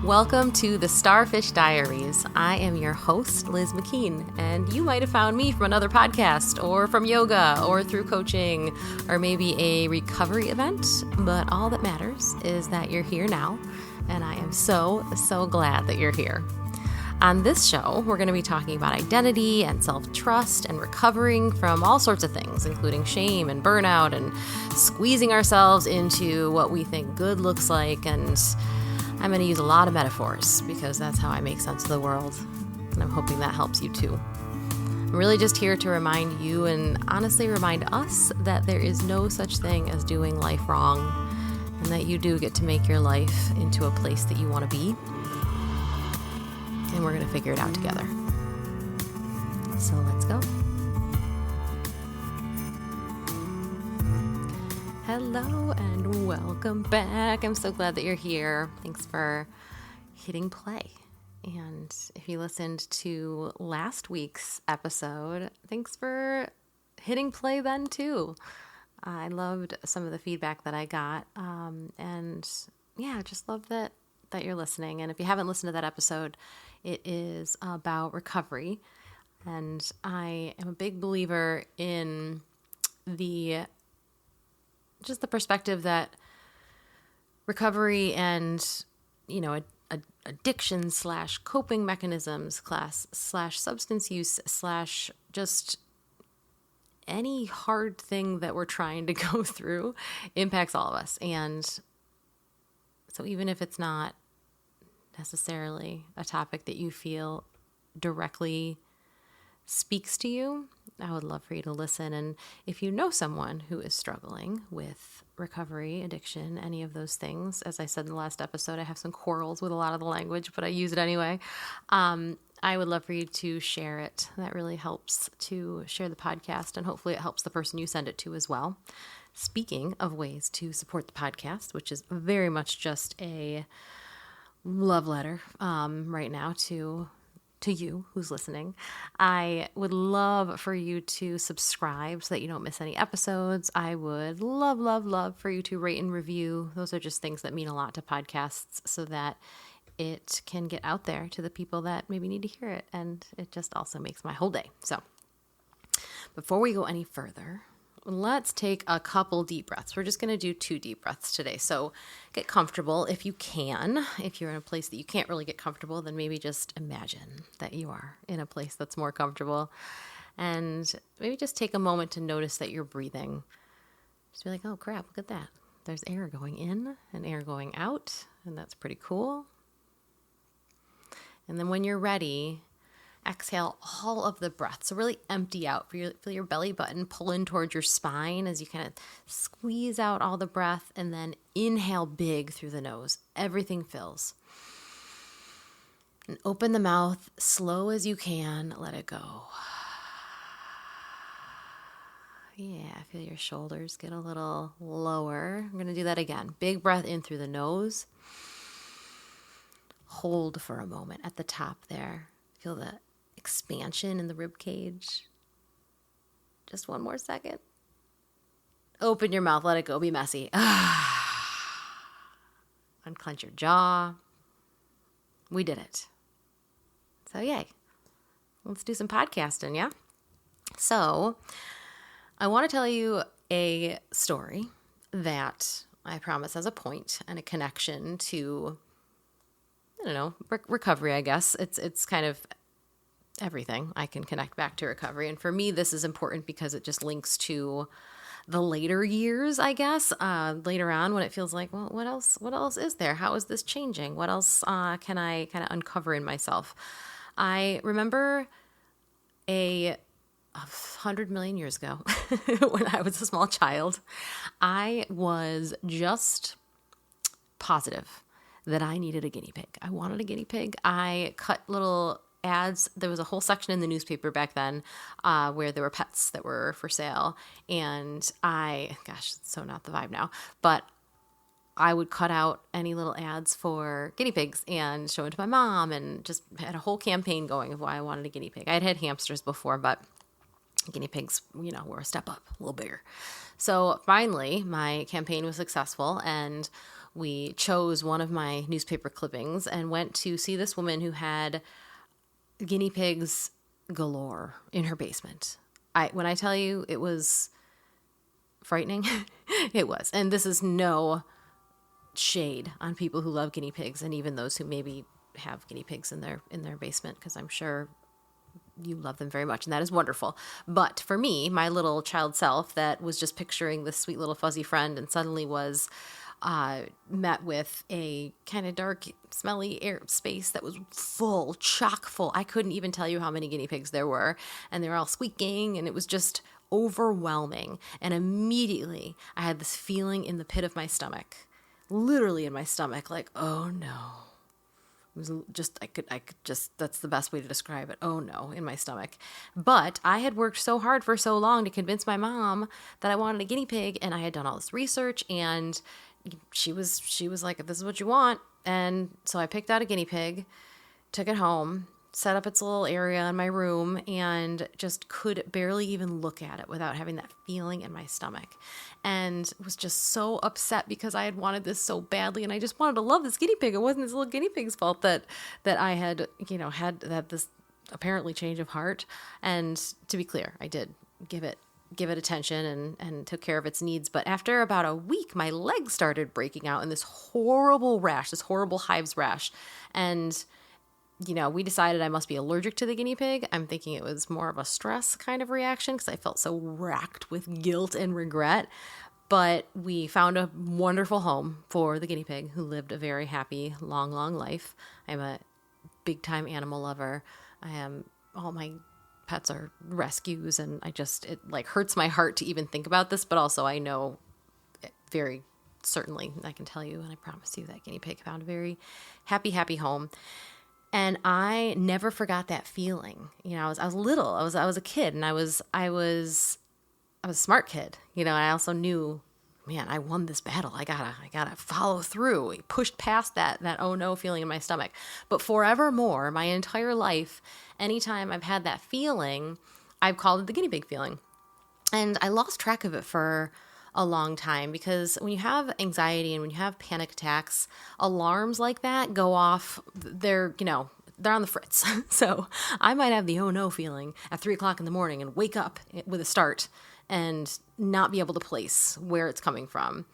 Welcome to the Starfish Diaries. I am your host, Liz McKean, and you might have found me from another podcast or from yoga or through coaching or maybe a recovery event, but all that matters is that you're here now, and I am so glad that you're here. On this show, we're going to be talking about identity and self-trust and recovering from all sorts of things, including shame and burnout and squeezing ourselves into what we think good looks like. And I'm going to use a lot of metaphors because that's how I make sense of the world. And I'm hoping that helps you too. I'm really just here to remind you and honestly remind us that there is no such thing as doing life wrong and that you do get to make your life into a place that you want to be. And we're going to figure it out together. So let's go. Hello and welcome back. I'm so glad that you're here. Thanks for hitting play. And if you listened to last week's episode, thanks for hitting play then too. I loved some of the feedback that I got. And yeah, just love that you're listening. And if you haven't listened to that episode, it is about recovery. And I am a big believer in the perspective that recovery and, addiction / coping mechanisms / substance use / just any hard thing that we're trying to go through impacts all of us. And so even if it's not necessarily a topic that you feel directly speaks to you, I would love for you to listen. And if you know someone who is struggling with recovery, addiction, any of those things, as I said in the last episode, I have some quarrels with a lot of the language, but I use it anyway. I would love for you to share it. That really helps to share the podcast, and hopefully it helps the person you send it to as well. Speaking of ways to support the podcast, which is very much just a love letter right now to you who's listening, I would love for you to subscribe so that you don't miss any episodes. I would love for you to rate and review. Those are just things that mean a lot to podcasts so that it can get out there to the people that maybe need to hear it. And it just also makes my whole day. So before we go any further, let's take a couple deep breaths. We're just going to do 2 deep breaths today. So get comfortable if you can. If you're in a place that you can't really get comfortable, then maybe just imagine that you are in a place that's more comfortable. And maybe just take a moment to notice that you're breathing. Just be like, oh crap, look at that. There's air going in and air going out, and that's pretty cool. And then when you're ready, exhale all of the breath. So really empty out. Feel your belly button pull in towards your spine as you kind of squeeze out all the breath, and then inhale big through the nose. Everything fills. And open the mouth slow as you can. Let it go. Yeah, feel your shoulders get a little lower. I'm going to do that again. Big breath in through the nose. Hold for a moment at the top there. Feel the expansion in the rib cage. Just one more second. Open your mouth, let it go, be messy. Unclench your jaw. We did it. So yay. Let's do some podcasting, yeah? So I want to tell you a story that I promise has a point and a connection to, recovery, I guess. It's kind of everything I can connect back to recovery. And for me, this is important because it just links to the later years, I guess, later on when it feels like, well, what else is there? How is this changing? What else can I kind of uncover in myself? I remember 100 million years ago when I was a small child, I was just positive that I needed a guinea pig. I wanted a guinea pig. I cut little ads. There was a whole section in the newspaper back then where there were pets that were for sale. And it's so not the vibe now, but I would cut out any little ads for guinea pigs and show it to my mom, and just had a whole campaign going of why I wanted a guinea pig. I'd had hamsters before, but guinea pigs, were a step up, a little bigger. So finally, my campaign was successful, and we chose one of my newspaper clippings and went to see this woman who had guinea pigs galore in her basement. When I tell you it was frightening, it was. And this is no shade on people who love guinea pigs, and even those who maybe have guinea pigs in their basement, because I'm sure you love them very much, and that is wonderful. But for me, my little child self that was just picturing this sweet little fuzzy friend and suddenly was met with a kind of dark, smelly air space that was full, chock full. I couldn't even tell you how many guinea pigs there were, and they were all squeaking, and it was just overwhelming. And immediately I had this feeling in the pit of my stomach, literally in my stomach, like, oh no. It was just, I could just, that's the best way to describe it. Oh no, in my stomach. But I had worked so hard for so long to convince my mom that I wanted a guinea pig, and I had done all this research, and she was like, this is what you want. And so I picked out a guinea pig, took it home, set up its little area in my room, and just could barely even look at it without having that feeling in my stomach. And was just so upset because I had wanted this so badly, and I just wanted to love this guinea pig. It wasn't this little guinea pig's fault that I had, had this apparently change of heart. And to be clear, I did give it attention and took care of its needs. But after about a week, my legs started breaking out in this horrible rash, this horrible hives rash. And we decided I must be allergic to the guinea pig. I'm thinking it was more of a stress kind of reaction because I felt so racked with guilt and regret. But we found a wonderful home for the guinea pig, who lived a very happy, long, long life. I'm a big-time animal lover. All my pets are rescues, and it like hurts my heart to even think about this, but also I know very certainly, I can tell you, and I promise you, that guinea pig found a very happy, happy home. And I never forgot that feeling. I was little. I was a kid, and I was a smart kid. And I also knew, man, I won this battle. I gotta follow through. I pushed past that oh no feeling in my stomach. But forevermore, my entire life, anytime I've had that feeling, I've called it the guinea pig feeling. And I lost track of it for a long time, because when you have anxiety and when you have panic attacks, alarms like that go off. They're on the fritz. So I might have the oh no feeling at 3:00 in the morning and wake up with a start and not be able to place where it's coming from.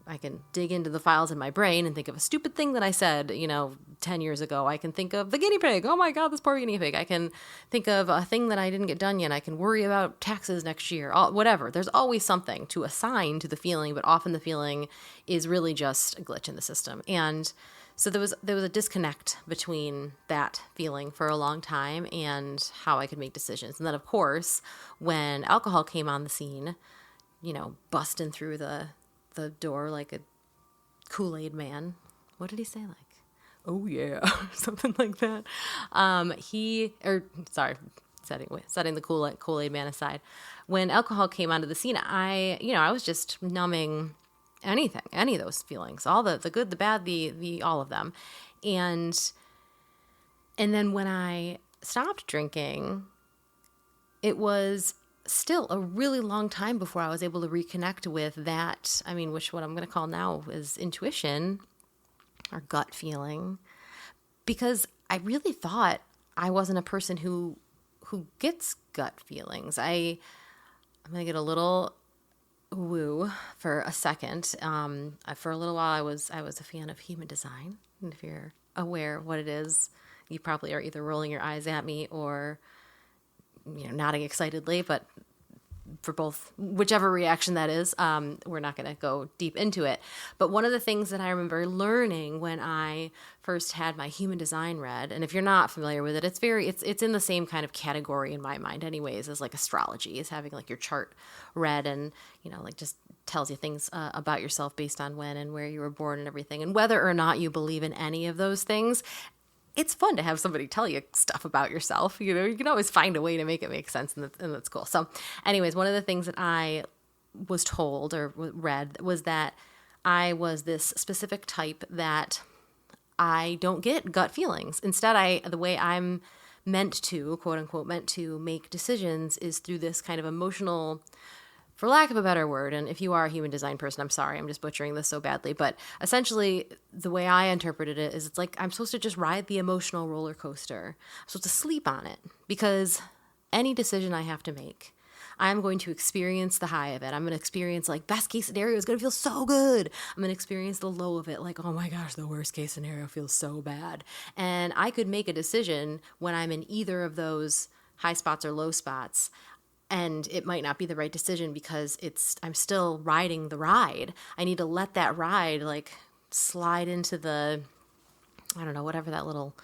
I can dig into the files in my brain and think of a stupid thing that I said, 10 years ago. I can think of the guinea pig. Oh my God, this poor guinea pig. I can think of a thing that I didn't get done yet. I can worry about taxes next year, whatever. There's always something to assign to the feeling, but often the feeling is really just a glitch in the system. And so there was a disconnect between that feeling for a long time and how I could make decisions. And then, of course, when alcohol came on the scene, busting through the door like a Kool-Aid man. What did he say? Like, oh yeah, something like that. Setting the Kool-Aid man aside. When alcohol came onto the scene, I was just numbing anything, any of those feelings, all the good, the bad, the all of them. And then when I stopped drinking, it was still a really long time before I was able to reconnect with that. Which what I'm going to call now is intuition or gut feeling, because I really thought I wasn't a person who gets gut feelings. I'm going to get a little woo for a second. For a little while, I was a fan of human design. And if you're aware of what it is, you probably are either rolling your eyes at me or nodding excitedly, but for both, whichever reaction that is, we're not going to go deep into it. But one of the things that I remember learning when I first had my human design read, and if you're not familiar with it, it's in the same kind of category in my mind anyways, as like astrology, is having like your chart read, and like just tells you things about yourself based on when and where you were born and everything. And whether or not you believe in any of those things, it's fun to have somebody tell you stuff about yourself. You can always find a way to make it make sense, and that's cool. So anyways, one of the things that I was told or read was that I was this specific type that I don't get gut feelings. Instead, the way I'm meant to, quote unquote, meant to make decisions is through this kind of emotional for lack of a better word, and if you are a human design person, I'm sorry, I'm just butchering this so badly, but essentially the way I interpreted it is it's like I'm supposed to just ride the emotional roller coaster. I'm supposed to sleep on it, because any decision I have to make, I'm going to experience the high of it. I'm going to experience, like, best case scenario is going to feel so good. I'm going to experience the low of it, like, oh my gosh, the worst case scenario feels so bad. And I could make a decision when I'm in either of those high spots or low spots, and it might not be the right decision because I'm still riding the ride. I need to let that ride, like, slide into the, I don't know, whatever that little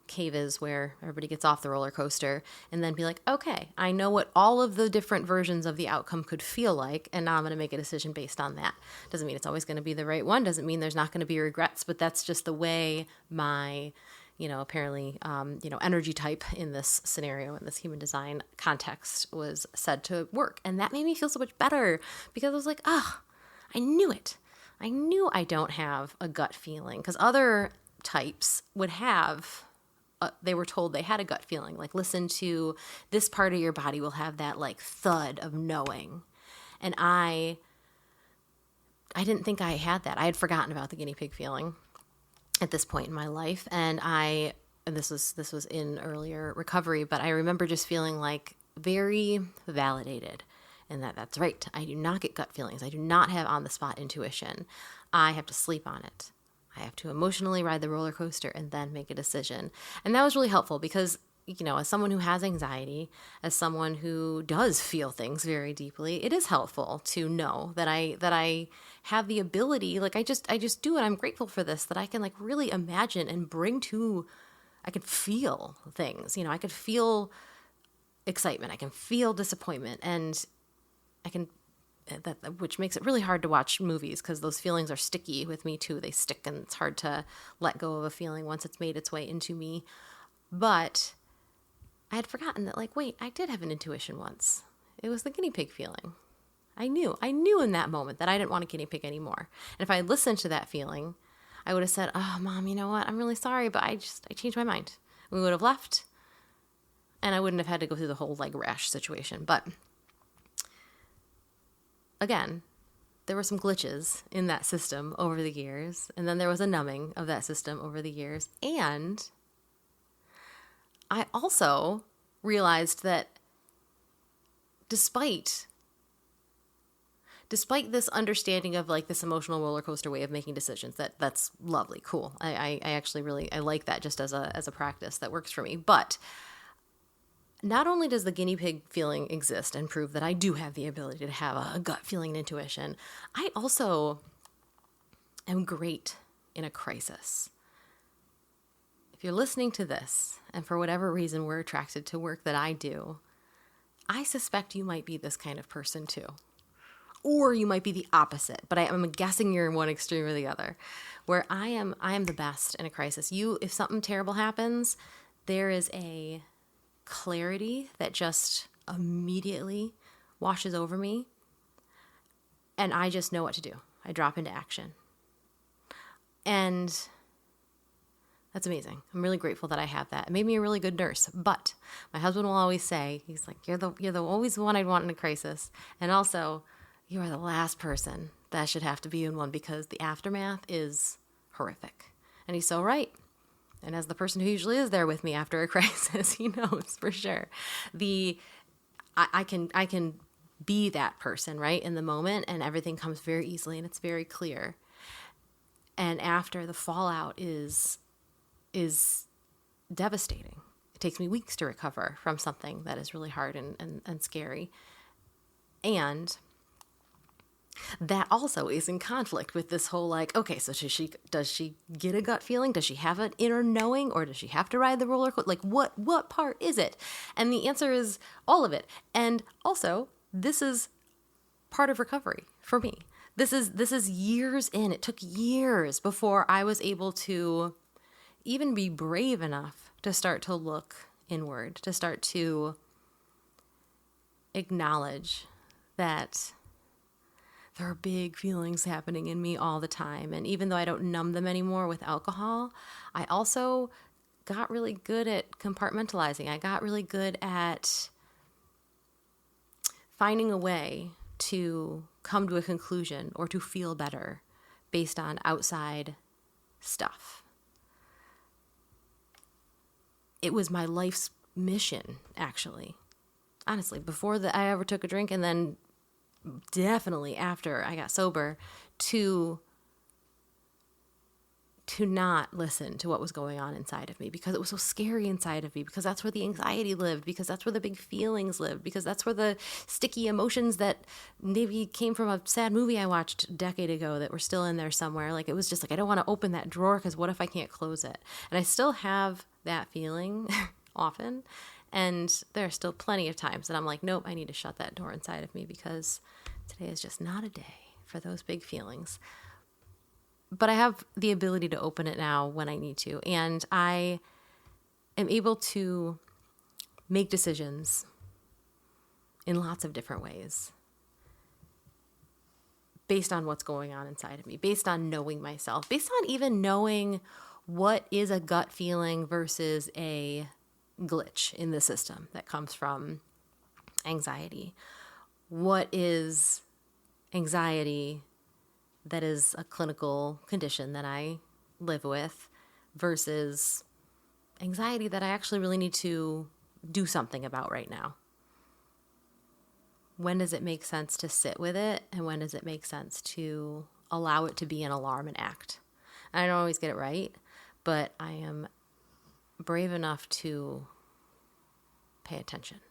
cave is where everybody gets off the roller coaster, and then be like, okay, I know what all of the different versions of the outcome could feel like, and now I'm going to make a decision based on that. Doesn't mean it's always going to be the right one. Doesn't mean there's not going to be regrets, but that's just the way my, apparently, energy type in this scenario, in this human design context, was said to work. And that made me feel so much better, because I was like, I knew it. I knew I don't have a gut feeling, because other types would have, they were told they had a gut feeling, like, listen to this part of your body will have that, like, thud of knowing. And I didn't think I had that. I had forgotten about the guinea pig feeling at this point in my life. And this was in earlier recovery, but I remember just feeling like very validated, and that's right. I do not get gut feelings. I do not have on the spot intuition. I have to sleep on it. I have to emotionally ride the roller coaster and then make a decision. And that was really helpful, because, as someone who has anxiety, as someone who does feel things very deeply, it is helpful to know that I have the ability, like, I just do it. I'm grateful for this, that I can, like, really imagine and I can feel things, I could feel excitement. I can feel disappointment, and which makes it really hard to watch movies, because those feelings are sticky with me too. They stick, and it's hard to let go of a feeling once it's made its way into me. But I had forgotten that, like, wait, I did have an intuition once. It was the guinea pig feeling. I knew in that moment that I didn't want a guinea pig anymore. And if I had listened to that feeling, I would have said, oh, Mom, you know what? I'm really sorry, but I changed my mind. We would have left, and I wouldn't have had to go through the whole, like, rash situation. But again, there were some glitches in that system over the years, and then there was a numbing of that system over the years. And I also realized that despite this understanding of, like, this emotional roller coaster way of making decisions, that's lovely, cool. I actually really, I like that just as a practice that works for me. But not only does the guinea pig feeling exist and prove that I do have the ability to have a gut feeling and intuition, I also am great in a crisis. If you're listening to this, and for whatever reason we're attracted to work that I do, I suspect you might be this kind of person too. Or you might be the opposite, but I'm guessing you're in one extreme or the other, where I am the best in a crisis. If something terrible happens, there is a clarity that just immediately washes over me, and I just know what to do. I drop into action. And that's amazing. I'm really grateful that I have that. It made me a really good nurse. But my husband will always say, he's like, you're always the one I'd want in a crisis. And also, you are the last person that should have to be in one, because the aftermath is horrific. And he's so right. And as the person who usually is there with me after a crisis, he knows for sure. I can be that person, right, in the moment, and everything comes very easily and it's very clear. And after, the fallout is devastating. It takes me weeks to recover from something that is really hard and scary. And that also is in conflict with this whole, like, okay, so does she get a gut feeling? Does she have an inner knowing, or does she have to ride the roller coaster? Like, what part is it? And the answer is all of it. And also, this is part of recovery for me. This is years in. It took years before I was able to even be brave enough to start to look inward, to start to acknowledge that there are big feelings happening in me all the time. And even though I don't numb them anymore with alcohol, I also got really good at compartmentalizing. I got really good at finding a way to come to a conclusion or to feel better based on outside stuff. It was my life's mission, actually. Honestly, before I ever took a drink, and then definitely after I got sober, to not listen to what was going on inside of me, because it was so scary inside of me, because that's where the anxiety lived, because that's where the big feelings lived, because that's where the sticky emotions that maybe came from a sad movie I watched a decade ago that were still in there somewhere. Like, it was just like, I don't want to open that drawer because what if I can't close it? And I still have that feeling often. And there are still plenty of times that I'm like, nope, I need to shut that door inside of me, because today is just not a day for those big feelings. But I have the ability to open it now when I need to. And I am able to make decisions in lots of different ways based on what's going on inside of me, based on knowing myself, based on even knowing what is a gut feeling versus a glitch in the system that comes from anxiety. What is anxiety that is a clinical condition that I live with versus anxiety that I actually really need to do something about right now? When does it make sense to sit with it, and when does it make sense to allow it to be an alarm and act? And I don't always get it right, but I am brave enough to pay attention.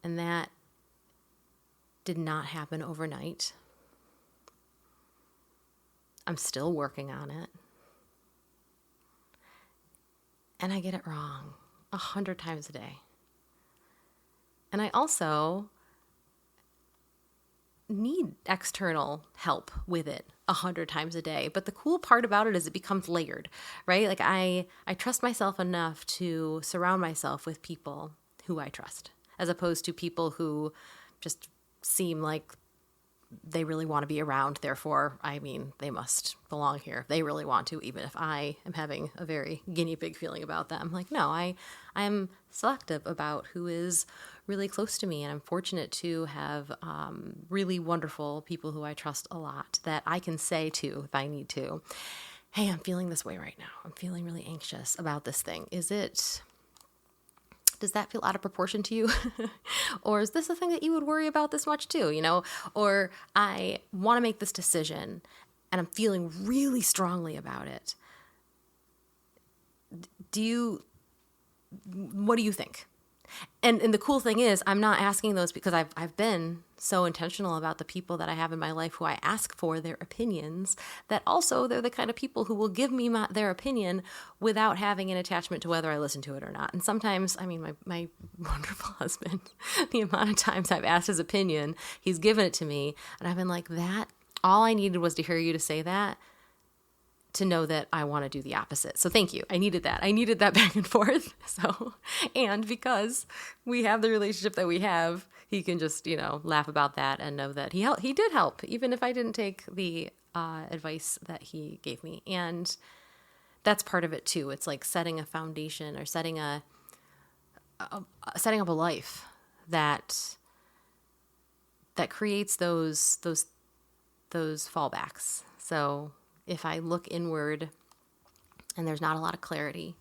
And that did not happen overnight. I'm still working on it. And I get it wrong 100 times a day. And I also need external help with it 100 times a day. But the cool part about it is it becomes layered, right? Like I trust myself enough to surround myself with people who I trust, as opposed to people who just seem like they really want to be around. Therefore, they must belong here. They really want to, even if I am having a very guinea pig feeling about them. Like, no, I am selective about who is really close to me. And I'm fortunate to have really wonderful people who I trust a lot that I can say to if I need to, hey, I'm feeling this way right now. I'm feeling really anxious about this thing. Does that feel out of proportion to you? Or is this a thing that you would worry about this much too, Or I want to make this decision and I'm feeling really strongly about it. What do you think? And the cool thing is, I'm not asking those because I've been so intentional about the people that I have in my life who I ask for their opinions, that also they're the kind of people who will give me their opinion without having an attachment to whether I listen to it or not. And sometimes, my wonderful husband, the amount of times I've asked his opinion, he's given it to me, and I've been like, that, all I needed was to hear you to say that, to know that I want to do the opposite. So thank you. I needed that. Back and forth. And because we have the relationship that we have, he can just, laugh about that and know that he did help, even if I didn't take the advice that he gave me. And that's part of it too. It's like setting a foundation, or setting up a life that creates those fallbacks. So if I look inward and there's not a lot of clarity,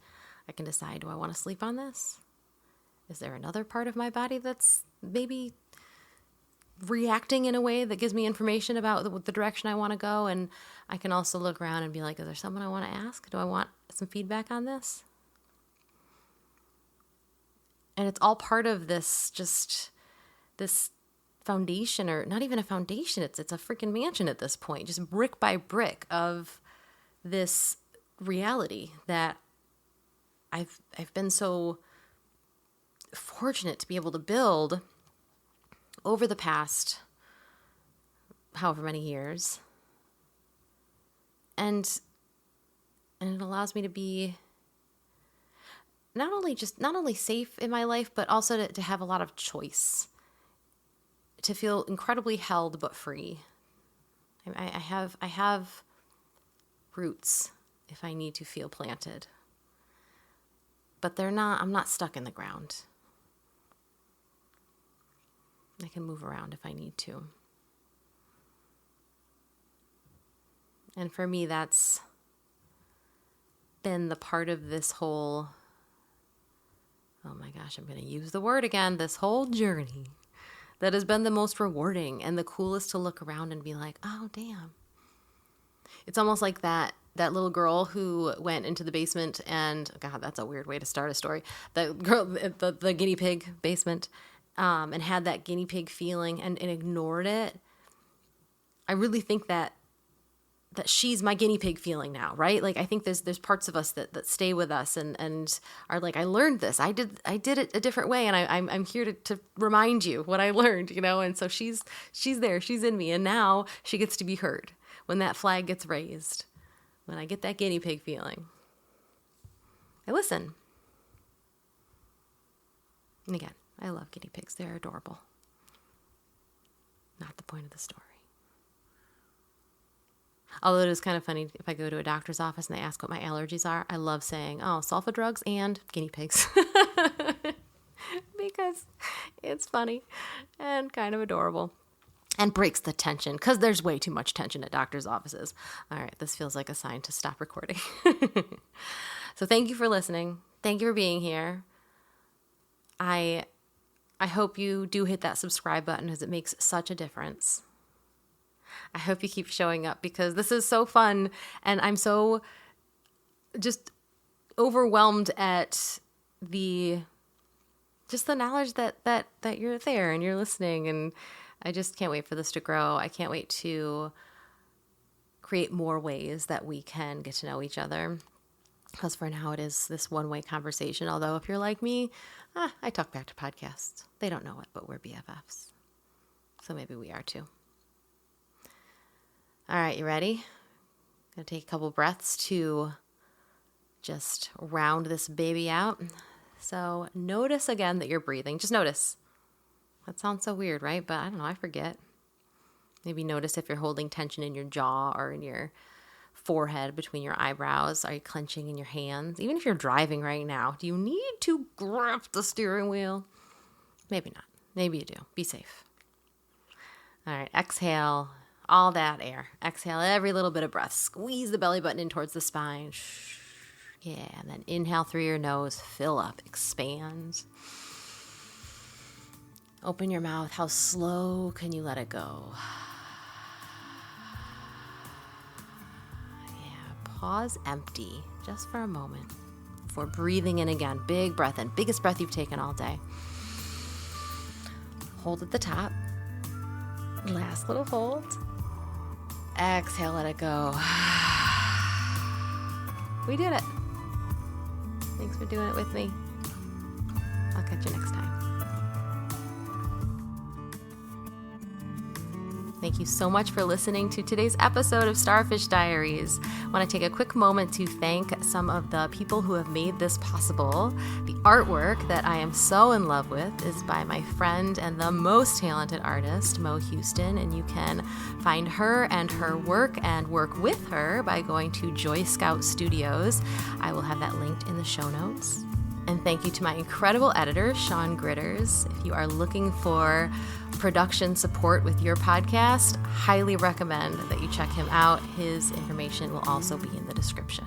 I can decide, do I want to sleep on this? Is there another part of my body that's maybe reacting in a way that gives me information about the direction I want to go? And I can also look around and be like, is there someone I want to ask? Do I want some feedback on this? And it's all part of this foundation, or not even a foundation, it's a freaking mansion at this point, just brick by brick of this reality that I've been so fortunate to be able to build over the past however many years. And it allows me to be not only safe in my life, but also to have a lot of choice, to feel incredibly held but free. I have roots if I need to feel planted, but I'm not stuck in the ground. I can move around if I need to. And for me, that's been the part of this whole, oh my gosh, I'm going to use the word again, this whole journey that has been the most rewarding and the coolest to look around and be like, oh, damn. It's almost like that little girl who went into the basement and, God, that's a weird way to start a story. The girl, the guinea pig basement, and had that guinea pig feeling and ignored it. I really think that she's my guinea pig feeling now, right? Like, I think there's parts of us that stay with us and are like, I learned this. I did it a different way, and I'm here to remind you what I learned, And so she's there, she's in me, and now she gets to be heard when that flag gets raised. When I get that guinea pig feeling, I listen. And again, I love guinea pigs. They're adorable. Not the point of the story. Although it is kind of funny if I go to a doctor's office and they ask what my allergies are, I love saying, oh, sulfa drugs and guinea pigs. Because it's funny and kind of adorable. And breaks the tension, because there's way too much tension at doctor's offices. All right, this feels like a sign to stop recording. So thank you for listening. Thank you for being here. I hope you do hit that subscribe button, because it makes such a difference. I hope you keep showing up, because this is so fun, and I'm so just overwhelmed at the knowledge that you're there and you're listening, and I just can't wait for this to grow. I can't wait to create more ways that we can get to know each other. Because for now, it is this one-way conversation. Although if you're like me, I talk back to podcasts. They don't know it, but we're BFFs. So maybe we are too. All right, you ready? Gonna take a couple breaths to just round this baby out. So notice again that you're breathing. Just notice. That sounds so weird, right? But I don't know, I forget. Maybe notice if you're holding tension in your jaw or in your forehead between your eyebrows. Are you clenching in your hands? Even if you're driving right now, do you need to grip the steering wheel? Maybe not. Maybe you do. Be safe. All right, exhale all that air. Exhale every little bit of breath. Squeeze the belly button in towards the spine. Yeah, and then inhale through your nose. Fill up, expand. Open your mouth. How slow can you let it go? Yeah, pause empty just for a moment before breathing in again. Big breath in. Biggest breath you've taken all day. Hold at the top. Last little hold. Exhale, let it go. We did it. Thanks for doing it with me. I'll catch you next time. Thank you so much for listening to today's episode of Starfish Diaries. I want to take a quick moment to thank some of the people who have made this possible. The artwork that I am so in love with is by my friend and the most talented artist, Mo Houston, and you can find her and her work and work with her by going to Joy Scout Studios. I will have that linked in the show notes. And thank you to my incredible editor, Sean Gritters. If you are looking for production support with your podcast, highly recommend that you check him out. His information will also be in the description.